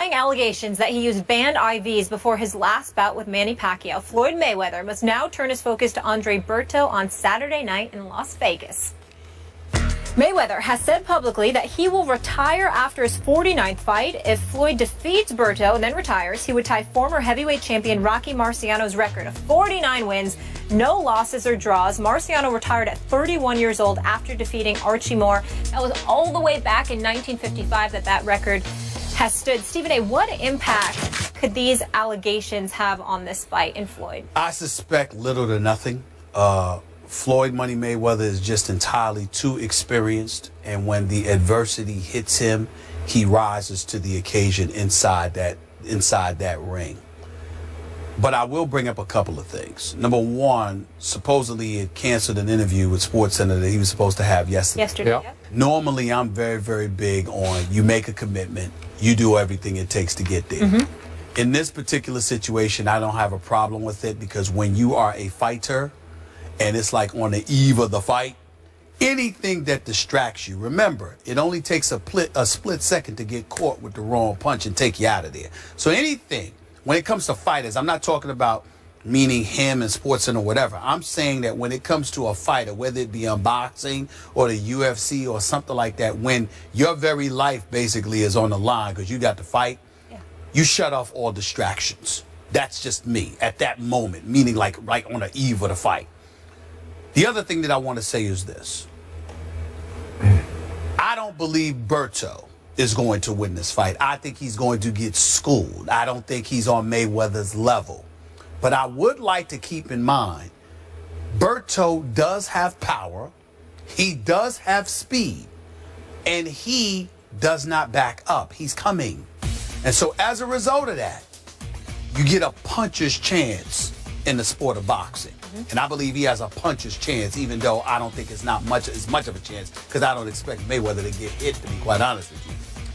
Allegations that he used banned IVs before his last bout with Manny Pacquiao, Floyd Mayweather must now turn his focus to Andre Berto on Saturday night in Las Vegas. Mayweather has said publicly that he will retire after his 49th fight. If Floyd defeats Berto and then retires, he would tie former heavyweight champion Rocky Marciano's record of 49 wins, no losses or draws. Marciano retired at 31 years old after defeating Archie Moore. That was all the way back in 1955 that record has stood. Stephen A., what impact could these allegations have on this fight in Floyd? I suspect little to nothing. Floyd Money Mayweather is just entirely too experienced, and when the adversity hits him, he rises to the occasion inside that ring. But I will bring up a couple of things. Number one, supposedly it canceled an interview with SportsCenter that he was supposed to have yesterday. Yep. Normally, I'm very, very big on you make a commitment, you do everything it takes to get there. In this particular situation, I don't have a problem with it, because when you are a fighter and it's like on the eve of the fight, anything that distracts you, remember, it only takes a split second to get caught with the wrong punch and take you out of there. So anything, when it comes to fighters, I'm not talking about meaning him and SportsCenter or whatever. I'm saying that when it comes to a fighter, whether it be unboxing or the UFC or something like that, when your very life basically is on the line because you got to fight, you shut off all distractions. That's just me at that moment, meaning like right on the eve of the fight. The other thing that I want to say is this. I don't believe Berto is going to win this fight. I think he's going to get schooled. I don't think he's on Mayweather's level. But I would like to keep in mind, Berto does have power, he does have speed, and he does not back up. He's coming. And so as a result of that, you get a puncher's chance in the sport of boxing. And I believe he has a puncher's chance, even though I don't think it's not as much of a chance, because I don't expect Mayweather to get hit, to be quite honest with you.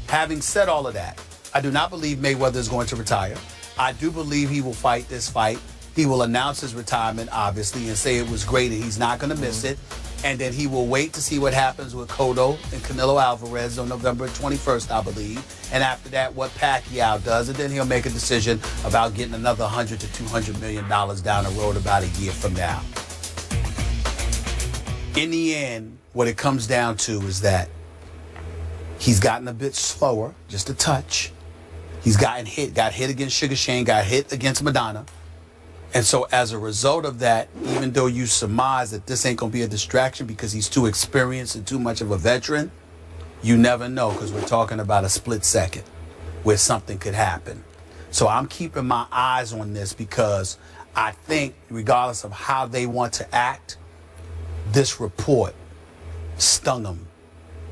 Having said all of that, I do not believe Mayweather is going to retire. I do believe he will fight this fight. He will announce his retirement, obviously, and say it was great and he's not going to miss it. And then he will wait to see what happens with Cotto and Canelo Alvarez on November 21st, I believe. And after that, what Pacquiao does. And then he'll make a decision about getting another $100 to $200 million down the road about a year from now. In the end, what it comes down to is that he's gotten a bit slower, just a touch. He's got hit against Sugar Shane, got hit against Madonna. And so as a result of that, even though you surmise that this ain't going to be a distraction because he's too experienced and too much of a veteran, you never know, because we're talking about a split second where something could happen. So I'm keeping my eyes on this, because I think regardless of how they want to act, this report stung them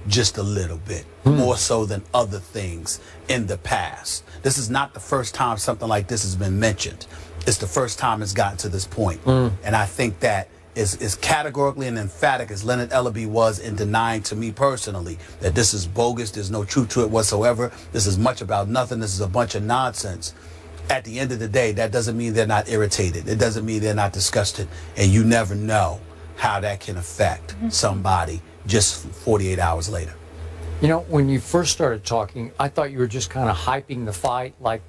just a little bit, more so than other things in the past. This is not the first time something like this has been mentioned. It's the first time it's gotten to this point. And I think that is categorically and emphatic as Leonard Ellaby was in denying to me personally that this is bogus, there's no truth to it whatsoever, this is much about nothing, this is a bunch of nonsense. At the end of the day, that doesn't mean they're not irritated. It doesn't mean they're not disgusted. And you never know how that can affect somebody just 48 hours later. You know, when you first started talking, I thought you were just kind of hyping the fight, like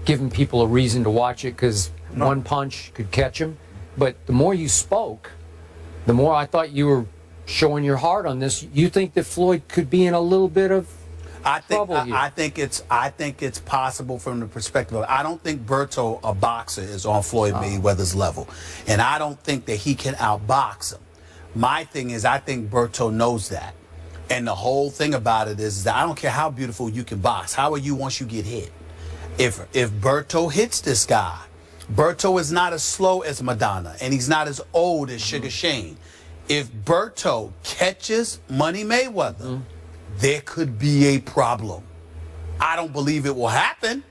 giving people a reason to watch it because one punch could catch him. But the more you spoke, the more I thought you were showing your heart on this. You think that Floyd could be in a little bit of trouble here? I think it's possible from the perspective of, I don't think Berto, a boxer, is on Floyd Mayweather's level. And I don't think that he can outbox him. My thing is, I think Berto knows that. And the whole thing about it is that I don't care how beautiful you can box. How are you once you get hit? If Berto hits this guy, Berto is not as slow as Madonna, and he's not as old as Sugar Shane. If Berto catches Money Mayweather, there could be a problem. I don't believe it will happen,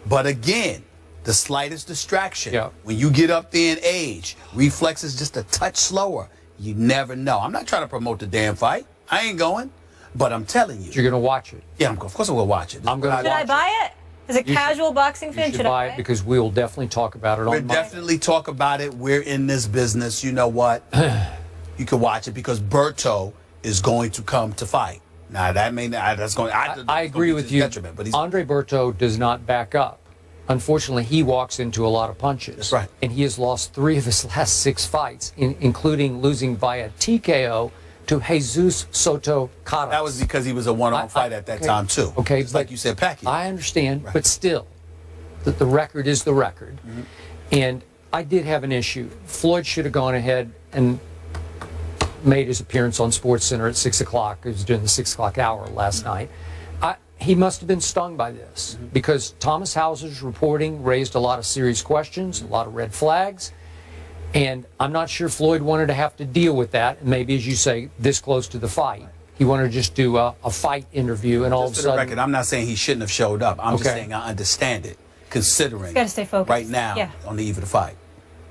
but again, the slightest distraction, when you get up there in age, reflexes just a touch slower, you never know. I'm not trying to promote the damn fight. I ain't going, but I'm telling you. You're going to watch it? Yeah, of course I'm going to watch it. Should I buy it? As a casual boxing fan, should buy it? Because we will definitely talk about it on We'll definitely talk about it. We're in this business. You know what? You can watch it because Berto is going to come to fight. Now that may not, that's going. I agree with you. But Andre Berto does not back up. Unfortunately, he walks into a lot of punches. That's right. And he has lost 3 of his last 6 fights, including losing via TKO to Jesus Soto Caras. That was because he was a one-on fight at that time too. Okay, just like you said, Pacquiao. I understand, but still, the record is the record. And I did have an issue. Floyd should have gone ahead and made his appearance on SportsCenter at 6 o'clock. It was during the 6 o'clock hour last night. He must have been stung by this because Thomas Hauser's reporting raised a lot of serious questions, a lot of red flags, and I'm not sure Floyd wanted to have to deal with that. And maybe, as you say, this close to the fight, he wanted to just do a fight interview, and all of a sudden. For the record, I'm not saying he shouldn't have showed up. I'm just saying I understand it, considering gotta stay focused. Right now on the eve of the fight.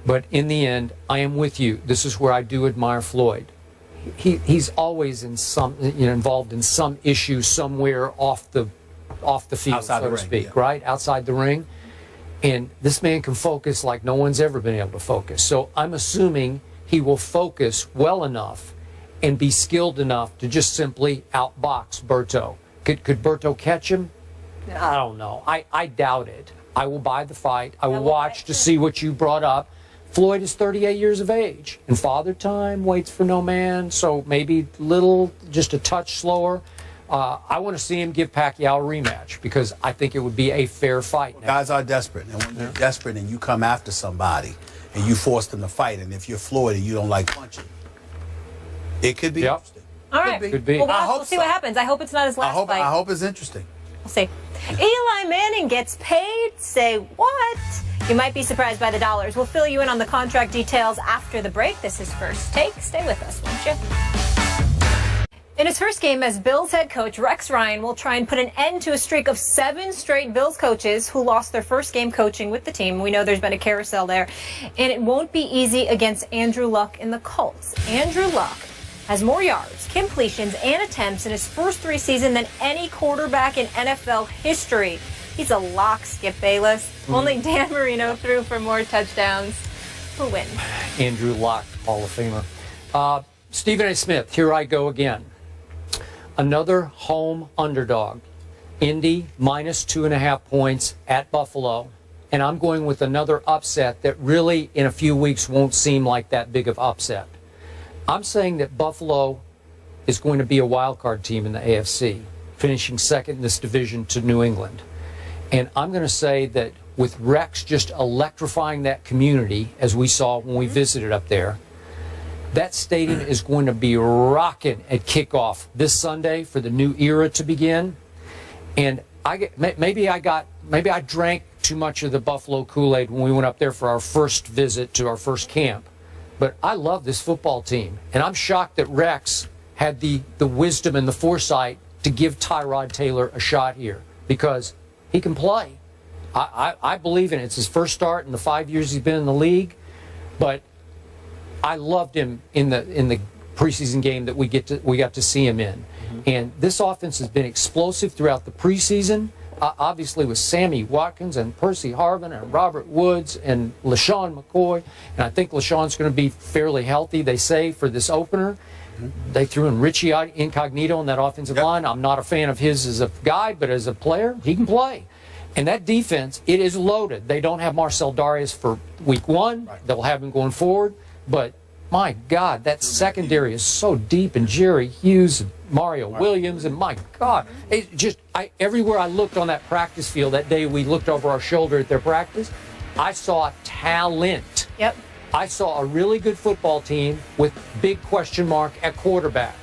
But in the end, I am with you. This is where I do admire Floyd. He's always in some, involved in some issue somewhere off the field, outside so to speak, right outside the ring. And this man can focus like no one's ever been able to focus. So I'm assuming he will focus well enough and be skilled enough to just simply outbox Berto. Could Berto catch him? I don't know. I doubt it. I will buy the fight. I will watch to see what you brought up. Floyd is 38 years of age, and Father Time waits for no man, so maybe just a touch slower. I want to see him give Pacquiao a rematch because I think it would be a fair fight. Well, guys are desperate, and when you're desperate and you come after somebody and you force them to fight, and if you're Floyd and you don't like punching, it could be interesting. All right. Could be. Well, we'll see what happens. I hope it's not his last fight. I hope it's interesting. We'll see. Eli Manning gets paid? Say what? You might be surprised by the dollars. We'll fill you in on the contract details after the break. This is First Take. Stay with us, won't you? In his first game as Bills head coach, Rex Ryan will try and put an end to a streak of 7 straight Bills coaches who lost their first game coaching with the team. We know there's been a carousel there. And it won't be easy against Andrew Luck and the Colts. Andrew Luck has more yards, completions, and attempts in his first 3 seasons than any quarterback in NFL history. He's a lock, Skip Bayless. Only Dan Marino threw for more touchdowns. Who wins? Andrew Luck, Hall of Famer. Stephen A. Smith, here I go again. Another home underdog. Indy minus 2.5 points at Buffalo. And I'm going with another upset that really in a few weeks won't seem like that big of upset. I'm saying that Buffalo is going to be a wild card team in the AFC, finishing second in this division to New England. And I'm going to say that with Rex just electrifying that community, as we saw when we visited up there, that stadium is going to be rocking at kickoff this Sunday for the new era to begin. And maybe I drank too much of the Buffalo Kool-Aid when we went up there for our first visit to our first camp. But I love this football team. And I'm shocked that Rex had the wisdom and the foresight to give Tyrod Taylor a shot here because he can play. I believe in it. It's his first start in the 5 years he's been in the league. But I loved him in the preseason game that we got to see him in. And this offense has been explosive throughout the preseason. Obviously with Sammy Watkins and Percy Harvin and Robert Woods and LaShawn McCoy. And I think LaShawn's going to be fairly healthy, they say, for this opener. They threw in Richie Incognito in that offensive line. I'm not a fan of his as a guy, but as a player, he can play. And that defense, it is loaded. They don't have Marcel Darius for week 1. They'll have him going forward. But, my God, that secondary is so deep. And Jerry Hughes and Mario Williams. And, my God, it just everywhere I looked on that practice field that day we looked over our shoulder at their practice, I saw talent. Yep. I saw a really good football team with big question mark at quarterback.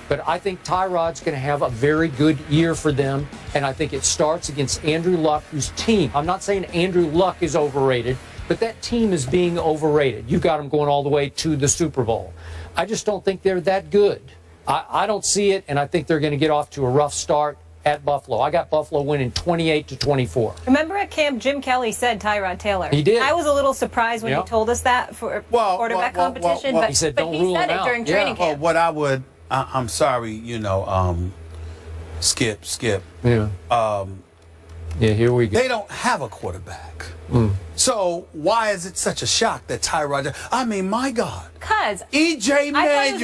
But I think Tyrod's going to have a very good year for them. And I think it starts against Andrew Luck, whose team, I'm not saying Andrew Luck is overrated, but that team is being overrated. You got them going all the way to the Super Bowl. I just don't think they're that good. I don't see it, and I think they're going to get off to a rough start at Buffalo. I got Buffalo winning 28-24. Remember at camp, Jim Kelly said Tyrod Taylor. He did. I was a little surprised when he told us that for quarterback competition, but he said, don't rule said him it during out. training camp. Well, what I would, I'm sorry, Skip. Yeah. Yeah, here we go. They don't have a quarterback. So why is it such a shock that Tyrod? I mean, my God. Because E.J. Manuel,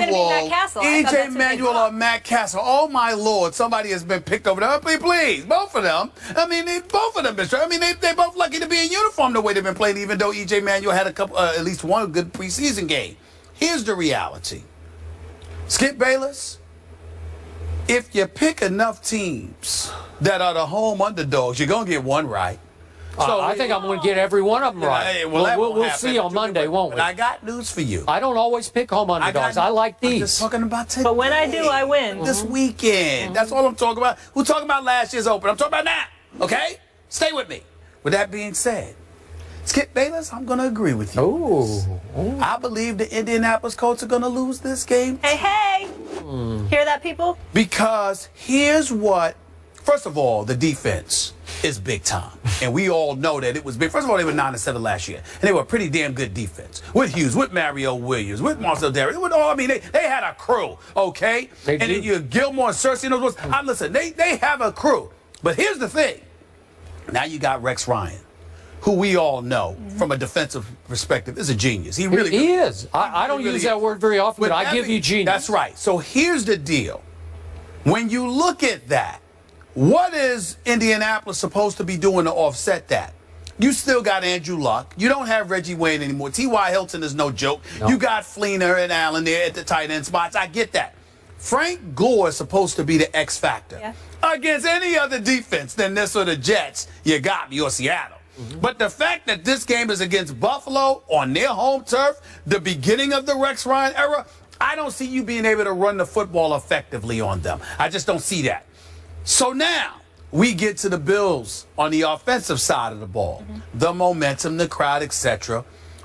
E.J. Manuel or Matt Castle. Oh my Lord! Somebody has been picked over there. Please, both of them. I mean, both of them. I mean, they both lucky to be in uniform the way they've been playing. Even though E.J. Manuel had a couple, at least one good preseason game. Here's the reality. Skip Bayless. If you pick enough teams that are the home underdogs, you're gonna get one right. So I think I'm going to get every one of them right. We'll see on Monday, won't we? But I got news for you. I don't always pick home underdogs. I like these. I'm just talking about today. But when I do, I win. This weekend. That's all I'm talking about. We're talking about last year's Open. I'm talking about now. Okay? Stay with me. With that being said, Skip Bayless, I'm going to agree with you. Oh. I believe the Indianapolis Colts are going to lose this game. Hey. Hear that, people? Because here's what. First of all, the defense is big time. And we all know that it was big. First of all, they were 9-7 last year. And they were a pretty damn good defense. With Hughes, with Mario Williams, with Marcel Darius. I mean, they had a crew, okay? They and do. then you Gilmore and Cersei and those ones. Listen, they have a crew. But here's the thing. Now you got Rex Ryan, who we all know from a defensive perspective is a genius. He really is. I don't use that word very often, but I give you genius. That's right. So here's the deal. When you look at that, what is Indianapolis supposed to be doing to offset that? You still got Andrew Luck. You don't have Reggie Wayne anymore. T.Y. Hilton is no joke. No. You got Fleener and Allen there at the tight end spots. I get that. Frank Gore is supposed to be the X factor. Against any other defense than this or the Jets, you got me, or Seattle. But the fact that this game is against Buffalo on their home turf, the beginning of the Rex Ryan era, I don't see you being able to run the football effectively on them. I just don't see that. So now we get to the Bills on the offensive side of the ball. The momentum, the crowd, etc.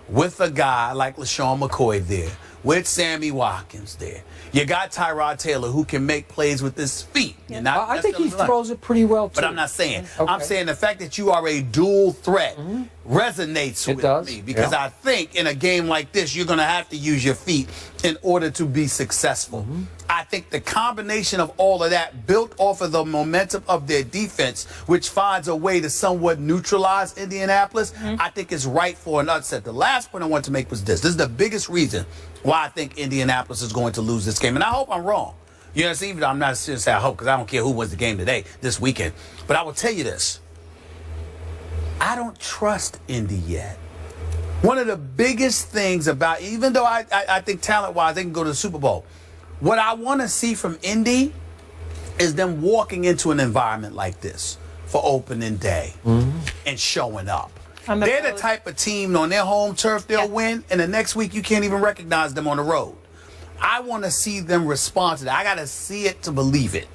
With a guy like LaShawn McCoy there, with Sammy Watkins there. You got Tyrod Taylor who can make plays with his feet. I think he throws it pretty well, too. But I'm not saying. Okay. I'm saying the fact that you are a dual threat resonates with me. Because I think in a game like this, you're going to have to use your feet in order to be successful. I think the combination of all of that built off of the momentum of their defense, which finds a way to somewhat neutralize Indianapolis, I think is right for an upset. The last point I want to make was this. This is the biggest reason why I think Indianapolis is going to lose this game. And I hope I'm wrong. You know, even I'm not serious. I hope, because I don't care who wins the game today, this weekend. But I will tell you this. I don't trust Indy yet. One of the biggest things about, even though I think talent-wise they can go to the Super Bowl, what I want to see from Indy is them walking into an environment like this for opening day and showing up. They're the type of team on their home turf they'll win, and the next week you can't even recognize them on the road. I want to see them respond to that. I got to see it to believe it.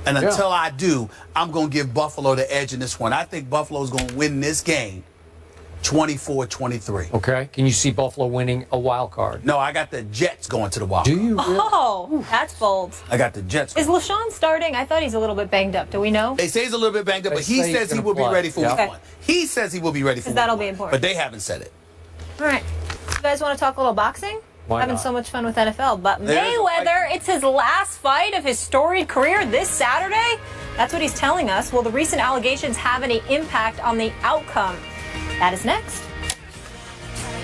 And until I do, I'm going to give Buffalo the edge in this one. I think Buffalo's going to win this game 24-23. Okay. Can you see Buffalo winning a wild card? No, I got the Jets going to the wild card. Do you really? Oh, that's bold. I got the Jets. Is LaShawn starting? I thought he's a little bit banged up. Do we know? They say he's a little bit banged up, but he says he will be ready for week one. He says he will be ready for week one. That'll be important. But they haven't said it. All right. You guys want to talk a little boxing? Why Having not? so much fun with NFL. But Mayweather, it's his last fight of his storied career this Saturday. That's what he's telling us. Will the recent allegations have any impact on the outcome? That is next.